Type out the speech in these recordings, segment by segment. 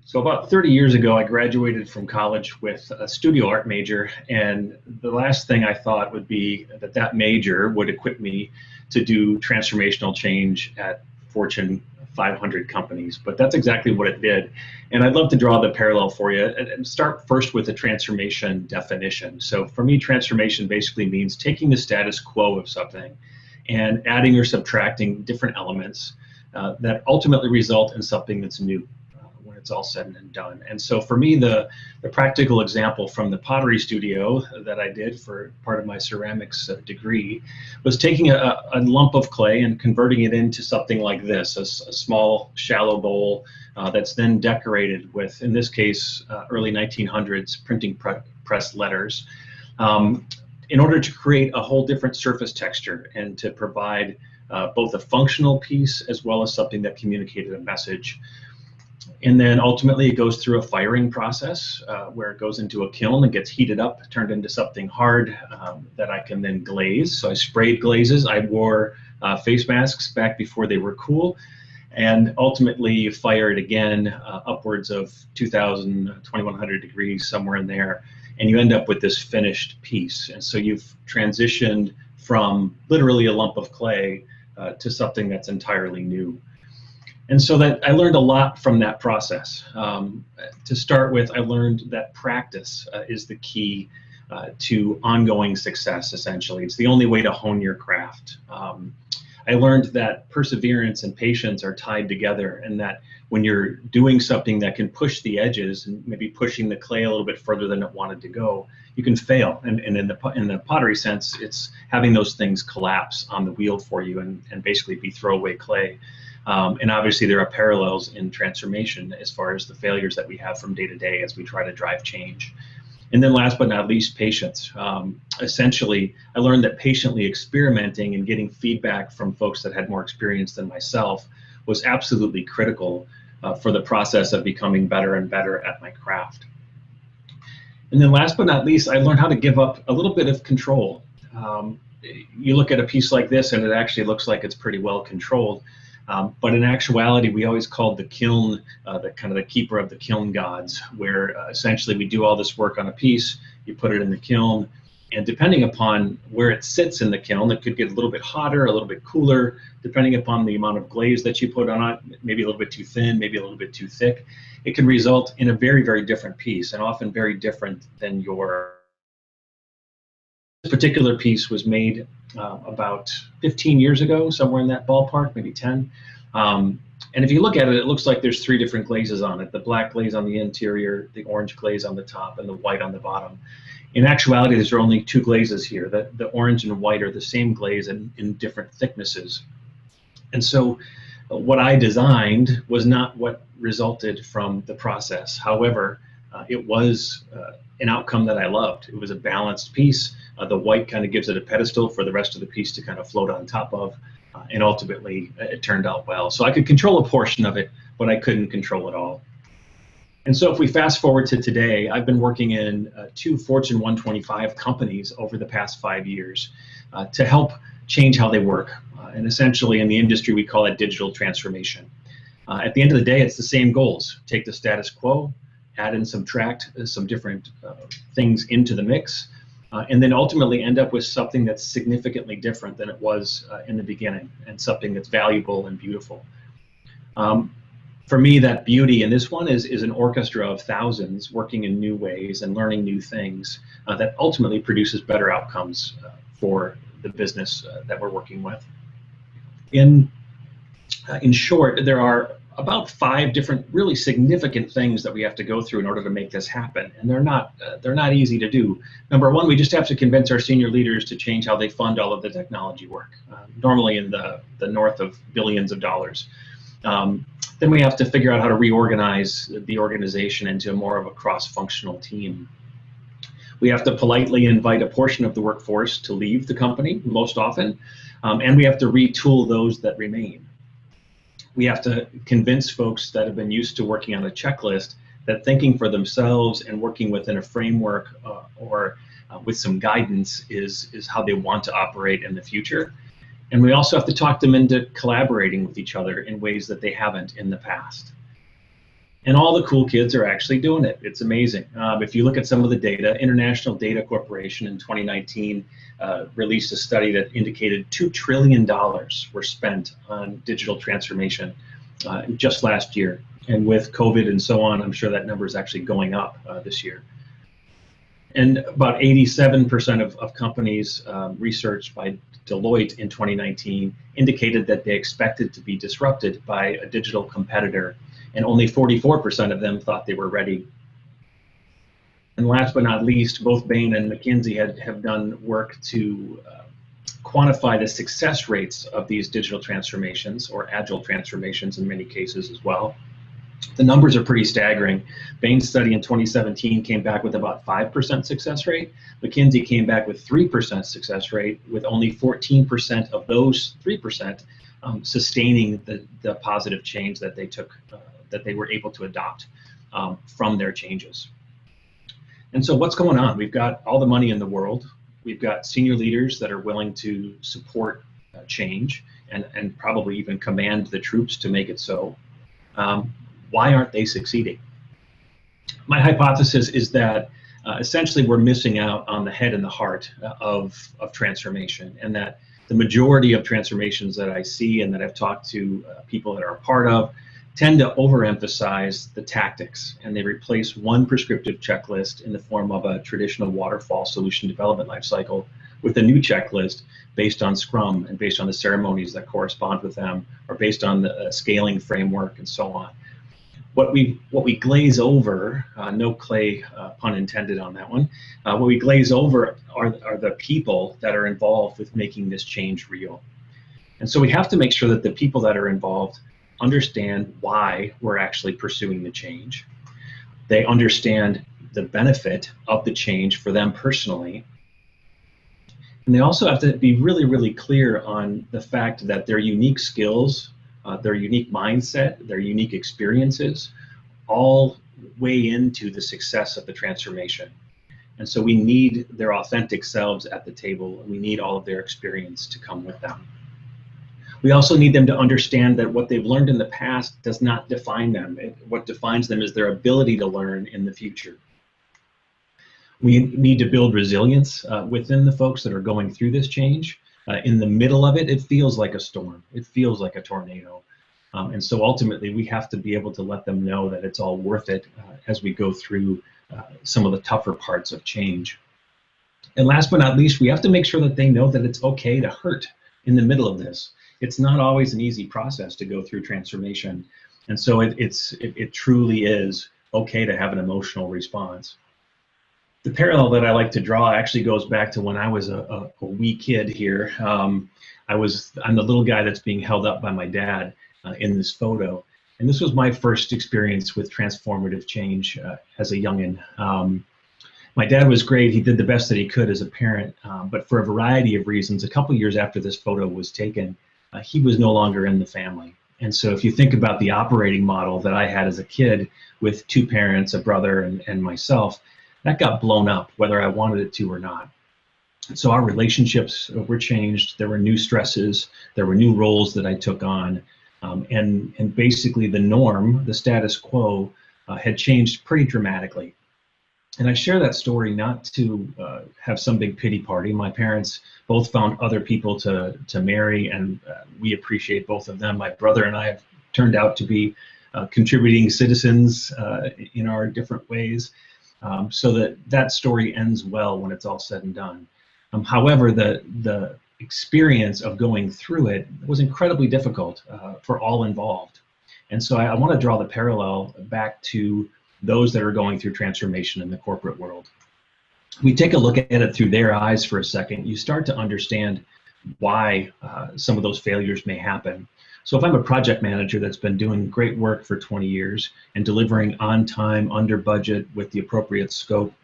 So about 30 years ago, I graduated from college with a studio art major, and the last thing I thought would be that that major would equip me to do transformational change at Fortune 500 companies, but that's exactly what it did. And I'd love to draw the parallel for you and start first with the transformation definition. So for me, transformation basically means taking the status quo of something and adding or subtracting different elements that ultimately result in something that's new when it's all said and done. And so for me, the practical example from the pottery studio that I did for part of my ceramics degree was taking a lump of clay and converting it into something like this, a small shallow bowl that's then decorated with, in this case, early 1900s printing press letters, in order to create a whole different surface texture and to provide both a functional piece as well as something that communicated a message. And then ultimately it goes through a firing process where it goes into a kiln and gets heated up, turned into something hard that I can then glaze. So I sprayed glazes. I wore face masks back before they were cool. And ultimately you fire it again upwards of 2,000, 2,100 degrees, somewhere in there. And you end up with this finished piece. And so you've transitioned from literally a lump of clay to something that's entirely new. And so that I learned a lot from that process. To start with, I learned that practice is the key to ongoing success, essentially. It's the only way to hone your craft. I learned that perseverance and patience are tied together, and that when you're doing something that can push the edges and maybe pushing the clay a little bit further than it wanted to go, you can fail. And in the pottery sense, it's having those things collapse on the wheel for you and basically be throwaway clay. And obviously there are parallels in transformation as far as the failures that we have from day to day as we try to drive change. And then last but not least, patience. Essentially, I learned that patiently experimenting and getting feedback from folks that had more experience than myself was absolutely critical for the process of becoming better and better at my craft. And then last but not least, I learned how to give up a little bit of control. You look at a piece like this and it actually looks like it's pretty well controlled. But in actuality, we always called the kiln the keeper of the kiln gods, where essentially we do all this work on a piece, you put it in the kiln, and depending upon where it sits in the kiln, it could get a little bit hotter, a little bit cooler, depending upon the amount of glaze that you put on it, maybe a little bit too thin, maybe a little bit too thick. It can result in a very, very different piece, and often very different than your. This particular piece was made about 15 years ago, somewhere in that ballpark, maybe 10. And if you look at it, it looks like there's 3 different glazes on it: the black glaze on the interior, the orange glaze on the top, and the white on the bottom. In actuality, there's only 2 glazes here. The orange and white are the same glaze in different thicknesses. And so what I designed was not what resulted from the process. However, it was an outcome that I loved. It was a balanced piece. The white kind of gives it a pedestal for the rest of the piece to kind of float on top of, and ultimately it turned out well. So I could control a portion of it, but I couldn't control it all. And so if we fast forward to today, I've been working in 2 Fortune 125 companies over the past 5 years to help change how they work. And essentially in the industry, we call it digital transformation. At the end of the day, it's the same goals. Take the status quo, add and subtract some different things into the mix, and then ultimately end up with something that's significantly different than it was in the beginning, and something that's valuable and beautiful. For me, that beauty in this one is an orchestra of thousands working in new ways and learning new things that ultimately produces better outcomes for the business that we're working with. In short, there are about 5 different really significant things that we have to go through in order to make this happen, and they're not easy to do. Number 1, we just have to convince our senior leaders to change how they fund all of the technology work, normally in the north of billions of dollars. Then we have to figure out how to reorganize the organization into more of a cross-functional team. We have to politely invite a portion of the workforce to leave the company most often, and we have to retool those that remain. We have to convince folks that have been used to working on a checklist that thinking for themselves and working within a framework or with some guidance is how they want to operate in the future. And we also have to talk them into collaborating with each other in ways that they haven't in the past. And all the cool kids are actually doing it. It's amazing. If you look at some of the data, International Data Corporation in 2019 released a study that indicated $2 trillion were spent on digital transformation just last year. And with COVID and so on, I'm sure that number is actually going up this year. And about 87% of companies researched by Deloitte in 2019 indicated that they expected to be disrupted by a digital competitor, and only 44% of them thought they were ready. And last but not least, both Bain and McKinsey have done work to quantify the success rates of these digital transformations, or agile transformations in many cases as well. The numbers are pretty staggering. Bain's study in 2017 came back with about 5% success rate. McKinsey came back with 3% success rate, with only 14% of those 3% sustaining the positive change that they took, that they were able to adopt from their changes. And so what's going on? We've got all the money in the world. We've got senior leaders that are willing to support change and probably even command the troops to make it so. Why aren't they succeeding? My hypothesis is that essentially we're missing out on the head and the heart of transformation, and that the majority of transformations that I see and that I've talked to people that are a part of tend to overemphasize the tactics, and they replace one prescriptive checklist in the form of a traditional waterfall solution development lifecycle with a new checklist based on Scrum and based on the ceremonies that correspond with them, or based on the scaling framework and so on. What we glaze over, no clay pun intended on that one, what we glaze over are the people that are involved with making this change real. And so we have to make sure that the people that are involved understand why we're actually pursuing the change. They understand the benefit of the change for them personally. And they also have to be really, really clear on the fact that their unique skills, their unique mindset, their unique experiences all weigh into the success of the transformation. And so we need their authentic selves at the table, and we need all of their experience to come with them. We also need them to understand that what they've learned in the past does not define them. What defines them is their ability to learn in the future. We need to build resilience within the folks that are going through this change. In the middle of it, it feels like a storm. It feels like a tornado. And so ultimately, we have to be able to let them know that it's all worth it as we go through some of the tougher parts of change. And last but not least, we have to make sure that they know that it's okay to hurt in the middle of this. It's not always an easy process to go through transformation. And so it truly is okay to have an emotional response. The parallel that I like to draw actually goes back to when I was a wee kid here. I'm the little guy that's being held up by my dad in this photo. And this was my first experience with transformative change as a youngin'. My dad was great. He did the best that he could as a parent, but for a variety of reasons, a couple years after this photo was taken, he was no longer in the family. And so if you think about the operating model that I had as a kid with two parents, a brother, and myself, that got blown up, whether I wanted it to or not. So our relationships were changed. There were new stresses. There were new roles that I took on. And basically the norm, the status quo, had changed pretty dramatically. And I share that story not to have some big pity party. My parents both found other people to marry, and we appreciate both of them. My brother and I have turned out to be contributing citizens in our different ways. So that story ends well when it's all said and done. However, the experience of going through it was incredibly difficult for all involved. And so I want to draw the parallel back to those that are going through transformation in the corporate world. We take a look at it through their eyes for a second. You start to understand why some of those failures may happen. So if I'm a project manager that's been doing great work for 20 years and delivering on time, under budget, with the appropriate scope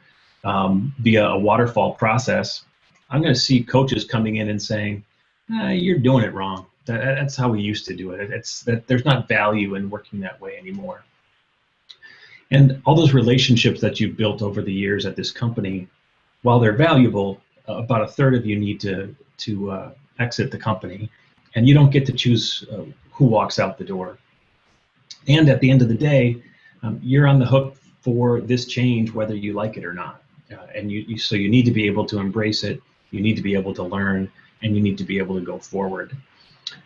via a waterfall process, I'm going to see coaches coming in and saying, you're doing it wrong. That's how we used to do it. There's not value in working that way anymore. And all those relationships that you've built over the years at this company, while they're valuable, about a third of you need to exit the company, and you don't get to choose who walks out the door. And at the end of the day, you're on the hook for this change whether you like it or not. And so you need to be able to embrace it, you need to be able to learn, and you need to be able to go forward.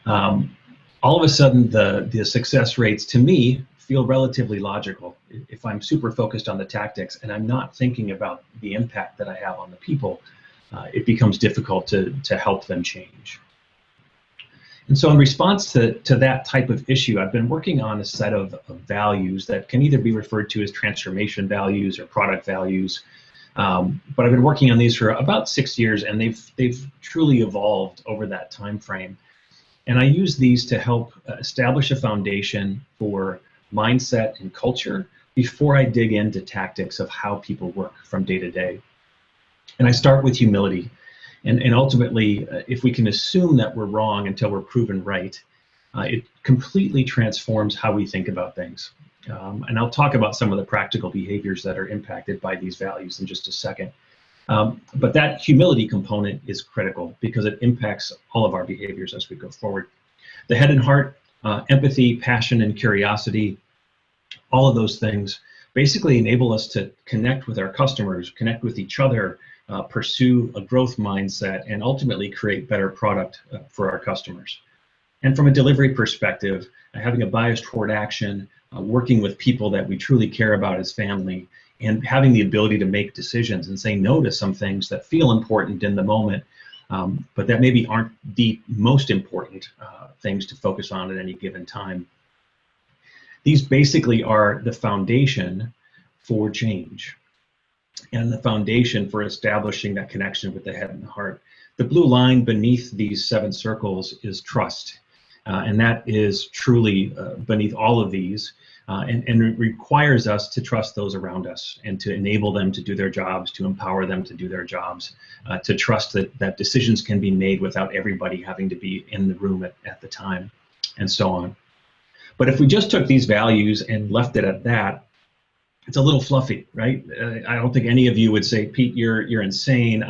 All of a sudden, the success rates, to me, feel relatively logical. If I'm super focused on the tactics and I'm not thinking about the impact that I have on the people, it becomes difficult to help them change. And so in response to that type of issue, I've been working on a set of values that can either be referred to as transformation values or product values. But I've been working on these for about 6 years, and they've truly evolved over that time frame. And I use these to help establish a foundation for mindset and culture before I dig into tactics of how people work from day to day. And I start with humility. And ultimately, if we can assume that we're wrong until we're proven right, it completely transforms how we think about things. And I'll talk about some of the practical behaviors that are impacted by these values in just a second. But that humility component is critical because it impacts all of our behaviors as we go forward. The head and heart, empathy, passion, and curiosity, all of those things basically enable us to connect with our customers, connect with each other, pursue a growth mindset, and ultimately create better product for our customers. And from a delivery perspective, having a bias toward action, working with people that we truly care about as family, and having the ability to make decisions and say no to some things that feel important in the moment, but that maybe aren't the most important things to focus on at any given time. These basically are the foundation for change and the foundation for establishing that connection with the head and the heart. The blue line beneath these 7 circles is trust. And that is truly beneath all of these. And it requires us to trust those around us and to enable them to do their jobs, to empower them to do their jobs, to trust that decisions can be made without everybody having to be in the room at the time, and so on. But if we just took these values and left it at that, it's a little fluffy, right? I don't think any of you would say, Pete, you're insane.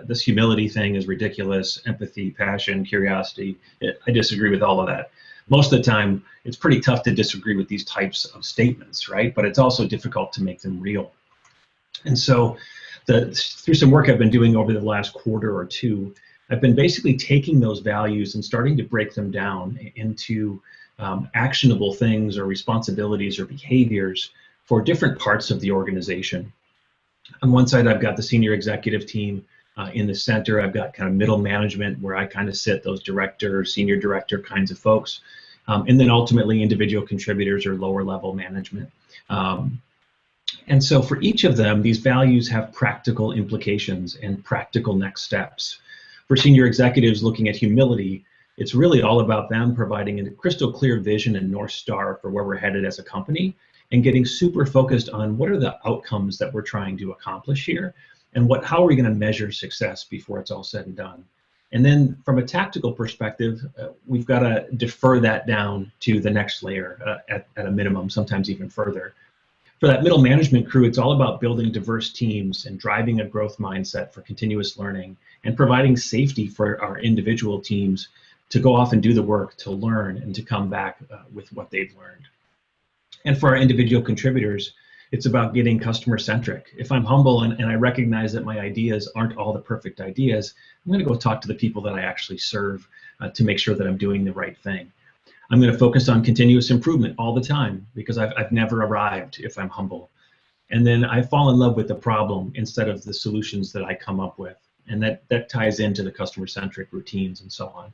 This humility thing is ridiculous. Empathy, passion, curiosity. I disagree with all of that. Most of the time, it's pretty tough to disagree with these types of statements, right? But it's also difficult to make them real. And so through some work I've been doing over the last quarter or two, I've been basically taking those values and starting to break them down into actionable things or responsibilities or behaviors for different parts of the organization. On one side, I've got the senior executive team. In the center, I've got kind of middle management where I kind of sit those director, senior director kinds of folks. And then ultimately individual contributors or lower level management. And so for each of them, these values have practical implications and practical next steps. For senior executives looking at humility, it's really all about them providing a crystal clear vision and North Star for where we're headed as a company, and getting super focused on what are the outcomes that we're trying to accomplish here, and how are we going to measure success before it's all said and done. And then from a tactical perspective, we've got to defer that down to the next layer at a minimum, sometimes even further. For that middle management crew, it's all about building diverse teams and driving a growth mindset for continuous learning and providing safety for our individual teams to go off and do the work, to learn, and to come back with what they've learned. And for our individual contributors, it's about getting customer centric. If I'm humble and I recognize that my ideas aren't all the perfect ideas, I'm going to go talk to the people that I actually serve to make sure that I'm doing the right thing. I'm going to focus on continuous improvement all the time because I've never arrived if I'm humble. And then I fall in love with the problem instead of the solutions that I come up with. And that ties into the customer centric routines and so on.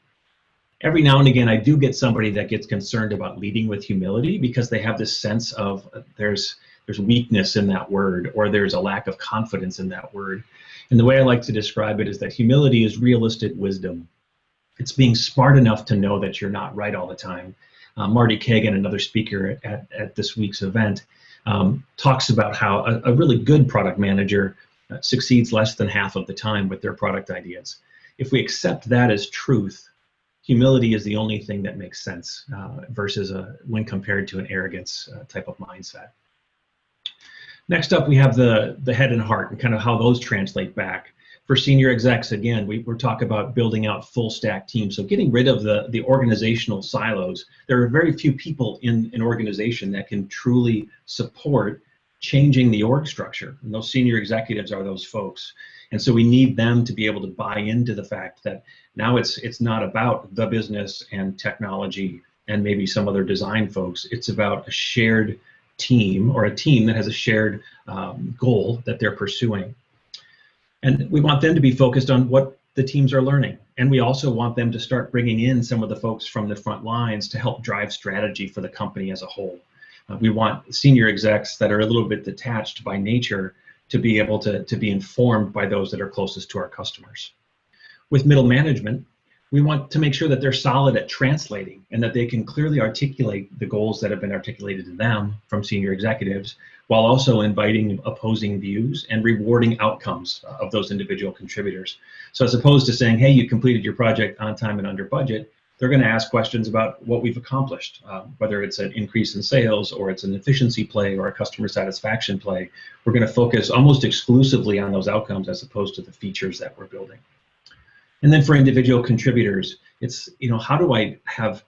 Every now and again, I do get somebody that gets concerned about leading with humility because they have this sense of there's weakness in that word, or there's a lack of confidence in that word. And the way I like to describe it is that humility is realistic wisdom. It's being smart enough to know that you're not right all the time. Marty Kagan, another speaker at this week's event, talks about how a really good product manager succeeds less than half of the time with their product ideas. If we accept that as truth, humility is the only thing that makes sense versus when compared to an arrogance type of mindset. Next up, we have the head and heart and kind of how those translate back. For senior execs, again, we're talking about building out full stack teams. So getting rid of the organizational silos. There are very few people in an organization that can truly support changing the org structure. And those senior executives are those folks. And so we need them to be able to buy into the fact that now it's not about the business and technology and maybe some other design folks. It's about a shared team, or a team that has a shared goal that they're pursuing. And we want them to be focused on what the teams are learning. And we also want them to start bringing in some of the folks from the front lines to help drive strategy for the company as a whole. We want senior execs that are a little bit detached by nature to be able to be informed by those that are closest to our customers. With middle management, we want to make sure that they're solid at translating and that they can clearly articulate the goals that have been articulated to them from senior executives, while also inviting opposing views and rewarding outcomes of those individual contributors. So as opposed to saying, hey, you completed your project on time and under budget, they're going to ask questions about what we've accomplished, whether it's an increase in sales or it's an efficiency play or a customer satisfaction play. We're going to focus almost exclusively on those outcomes as opposed to the features that we're building. And then for individual contributors, it's, how do I have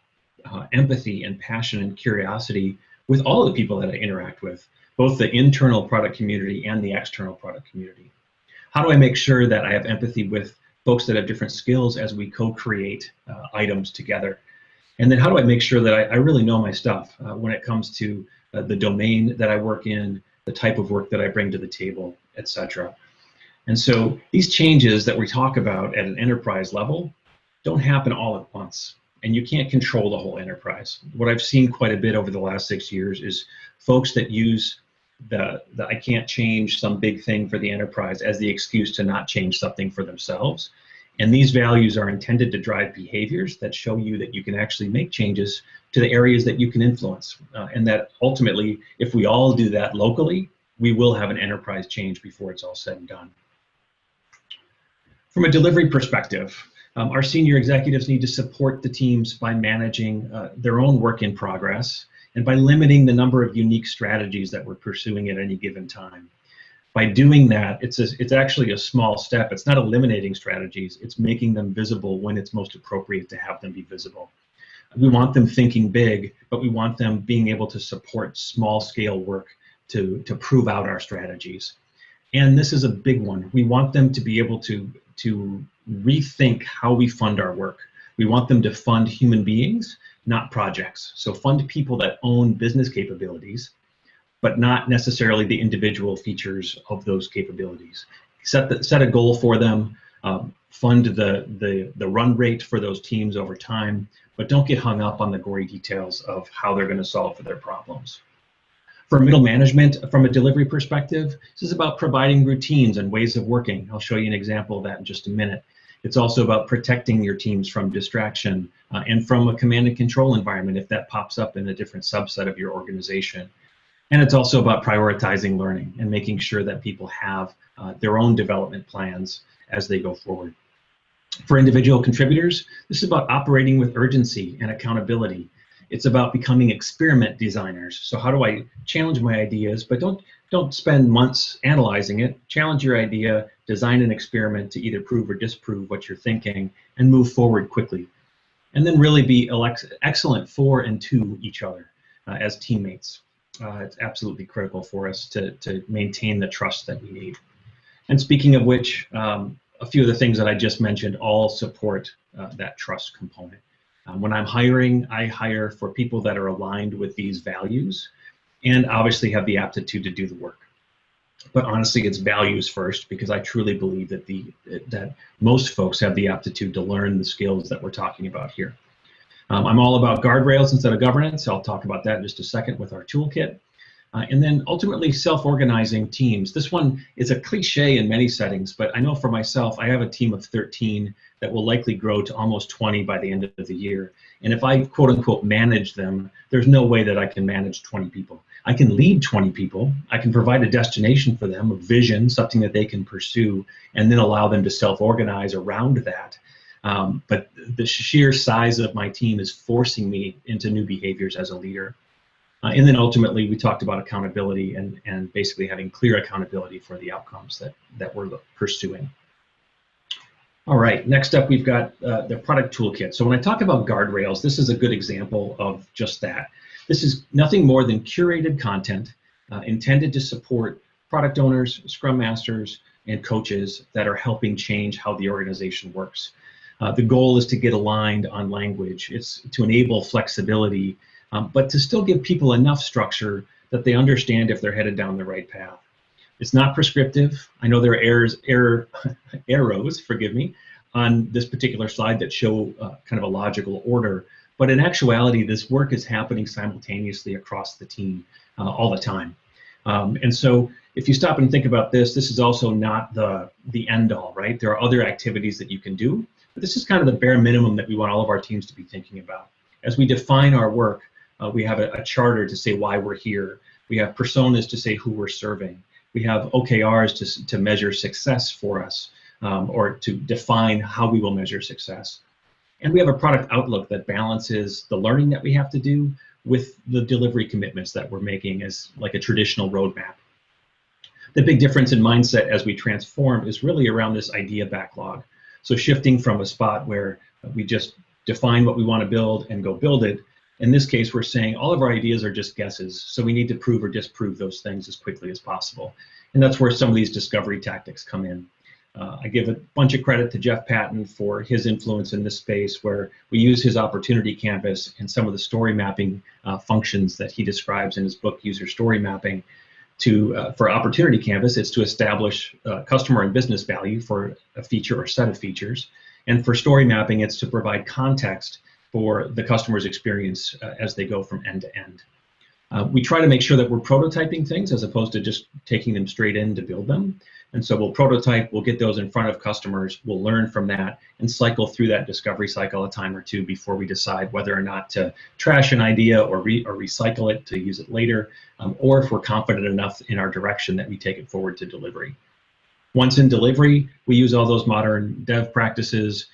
empathy and passion and curiosity with all of the people that I interact with, both the internal product community and the external product community? How do I make sure that I have empathy with folks that have different skills as we co-create items together? And then how do I make sure that I really know my stuff when it comes to the domain that I work in, the type of work that I bring to the table, etc. And so these changes that we talk about at an enterprise level don't happen all at once, and you can't control the whole enterprise. What I've seen quite a bit over the last 6 years is folks that use the I can't change some big thing for the enterprise as the excuse to not change something for themselves. And these values are intended to drive behaviors that show you that you can actually make changes to the areas that you can influence. And that ultimately, if we all do that locally, we will have an enterprise change before it's all said and done. From a delivery perspective, our senior executives need to support the teams by managing their own work in progress and by limiting the number of unique strategies that we're pursuing at any given time. By doing that, it's actually a small step. It's not eliminating strategies, it's making them visible when it's most appropriate to have them be visible. We want them thinking big, but we want them being able to support small scale work to prove out our strategies. And this is a big one. We want them to be able to rethink how we fund our work. We want them to fund human beings, not projects. So fund people that own business capabilities, but not necessarily the individual features of those capabilities. Set a goal for them, fund the run rate for those teams over time, but don't get hung up on the gory details of how they're going to solve for their problems. For middle management, from a delivery perspective, this is about providing routines and ways of working. I'll show you an example of that in just a minute. It's also about protecting your teams from distraction and from a command and control environment if that pops up in a different subset of your organization. And it's also about prioritizing learning and making sure that people have their own development plans as they go forward. For individual contributors, this is about operating with urgency and accountability. It's about becoming experiment designers. So how do I challenge my ideas, but don't spend months analyzing it. Challenge your idea, design an experiment to either prove or disprove what you're thinking, and move forward quickly. And then really be excellent for and to each other as teammates. It's absolutely critical for us to maintain the trust that we need. And speaking of which, a few of the things that I just mentioned all support that trust component. When I'm hiring, I hire for people that are aligned with these values and obviously have the aptitude to do the work. But honestly, it's values first, because I truly believe that most folks have the aptitude to learn the skills that we're talking about here. I'm all about guardrails instead of governance. I'll talk about that in just a second with our toolkit. And then ultimately self-organizing teams. This one is a cliche in many settings, but I know for myself, I have a team of 13 that will likely grow to almost 20 by the end of the year. And if I quote unquote manage them, there's no way that I can manage 20 people. I can lead 20 people. I can provide a destination for them, a vision, something that they can pursue, and then allow them to self-organize around that. But the sheer size of my team is forcing me into new behaviors as a leader. And then ultimately, we talked about accountability and basically having clear accountability for the outcomes that we're pursuing. All right, next up we've got the product toolkit. So when I talk about guardrails, this is a good example of just that. This is nothing more than curated content intended to support product owners, scrum masters, and coaches that are helping change how the organization works. The goal is to get aligned on language. It's to enable flexibility, but to still give people enough structure that they understand if they're headed down the right path. It's not prescriptive. I know there are arrows, forgive me, on this particular slide that show kind of a logical order, but in actuality, this work is happening simultaneously across the team all the time. And so if you stop and think about this, this is also not the end all, right? There are other activities that you can do, but this is kind of the bare minimum that we want all of our teams to be thinking about. As we define our work, we have a charter to say why we're here. We have personas to say who we're serving. We have OKRs to measure success for us, or to define how we will measure success. And we have a product outlook that balances the learning that we have to do with the delivery commitments that we're making as like a traditional roadmap. The big difference in mindset as we transform is really around this idea backlog. So shifting from a spot where we just define what we want to build and go build it. In this case, we're saying all of our ideas are just guesses, so we need to prove or disprove those things as quickly as possible. And that's where some of these discovery tactics come in. I give a bunch of credit to Jeff Patton for his influence in this space, where we use his opportunity canvas and some of the story mapping functions that he describes in his book, User Story Mapping. For opportunity canvas, it's to establish customer and business value for a feature or set of features. And for story mapping, it's to provide context for the customer's experience as they go from end to end. We try to make sure that we're prototyping things as opposed to just taking them straight in to build them. And so we'll prototype, we'll get those in front of customers, we'll learn from that and cycle through that discovery cycle a time or two before we decide whether or not to trash an idea or recycle it to use it later, or if we're confident enough in our direction that we take it forward to delivery. Once in delivery, we use all those modern dev practices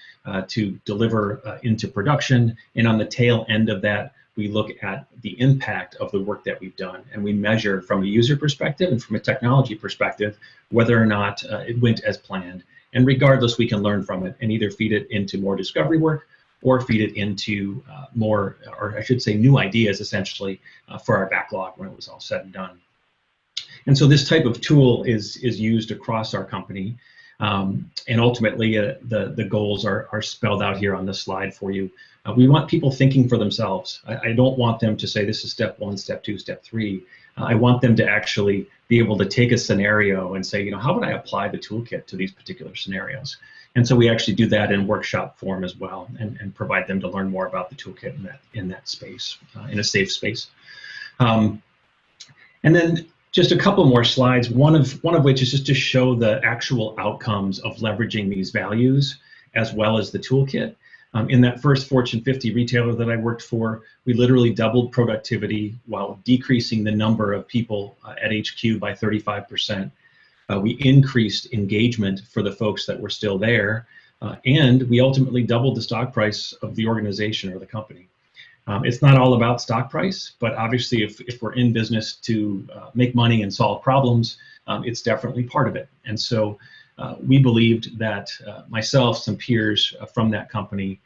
to deliver into production. And on the tail end of that, we look at the impact of the work that we've done. And we measure from a user perspective and from a technology perspective whether or not it went as planned. And regardless, we can learn from it and either feed it into more discovery work or feed it into more, or I should say new ideas essentially, for our backlog when it was all said and done. And so this type of tool is used across our company. And ultimately, the goals are spelled out here on this slide for you. We want people thinking for themselves. I don't want them to say this is step 1, step 2, step 3. I want them to actually be able to take a scenario and say, how would I apply the toolkit to these particular scenarios? And so we actually do that in workshop form as well, and provide them to learn more about the toolkit in that space, in a safe space. And then just a couple more slides, one of which is just to show the actual outcomes of leveraging these values as well as the toolkit. In that first Fortune 50 retailer that I worked for, we literally doubled productivity while decreasing the number of people at HQ by 35%. We increased engagement for the folks that were still there, and we ultimately doubled the stock price of the organization or the company. It's not all about stock price, but obviously if we're in business to make money and solve problems, it's definitely part of it. And so we believed that myself, some peers from that company,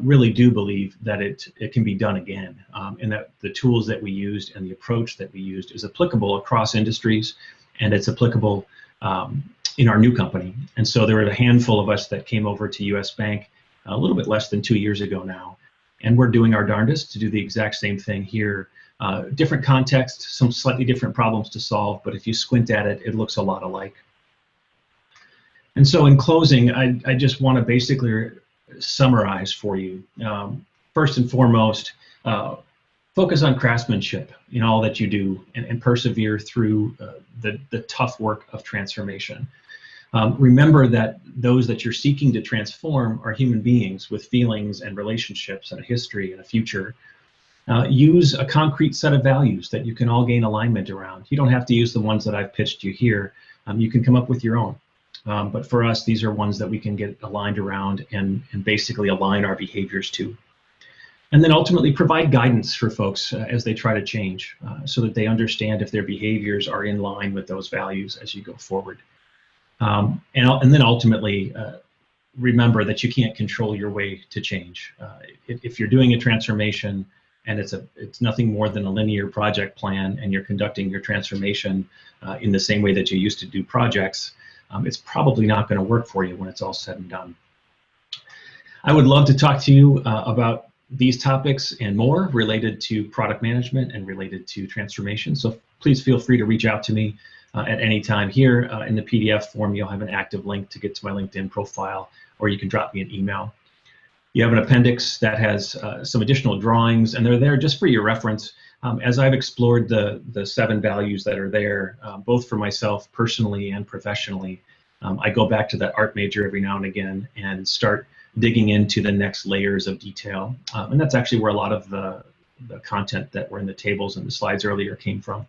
really do believe that it can be done again, and that the tools that we used and the approach that we used is applicable across industries, and it's applicable in our new company. And so there were a handful of us that came over to U.S. Bank a little bit less than 2 years ago now. And we're doing our darndest to do the exact same thing here. Different context, some slightly different problems to solve, but if you squint at it, it looks a lot alike. And so in closing, I just want to basically summarize for you. First and foremost, focus on craftsmanship in all that you do, and persevere through the tough work of transformation. Remember that those that you're seeking to transform are human beings with feelings and relationships and a history and a future. Use a concrete set of values that you can all gain alignment around. You don't have to use the ones that I've pitched you here. You can come up with your own. But for us, these are ones that we can get aligned around and basically align our behaviors to. And then ultimately provide guidance for folks as they try to change, so that they understand if their behaviors are in line with those values as you go forward. And then ultimately remember that you can't control your way to change. If you're doing a transformation and it's nothing more than a linear project plan, and you're conducting your transformation in the same way that you used to do projects, it's probably not going to work for you when it's all said and done. I would love to talk to you about these topics and more related to product management and related to transformation. So please feel free to reach out to me at any time. Here in the PDF form, you'll have an active link to get to my LinkedIn profile, or you can drop me an email. You have an appendix that has some additional drawings, and they're there just for your reference. As I've explored the 7 values that are there, both for myself personally and professionally, I go back to that art major every now and again and start digging into the next layers of detail. And that's actually where a lot of the content that were in the tables and the slides earlier came from.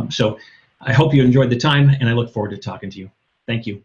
So I hope you enjoyed the time, and I look forward to talking to you. Thank you.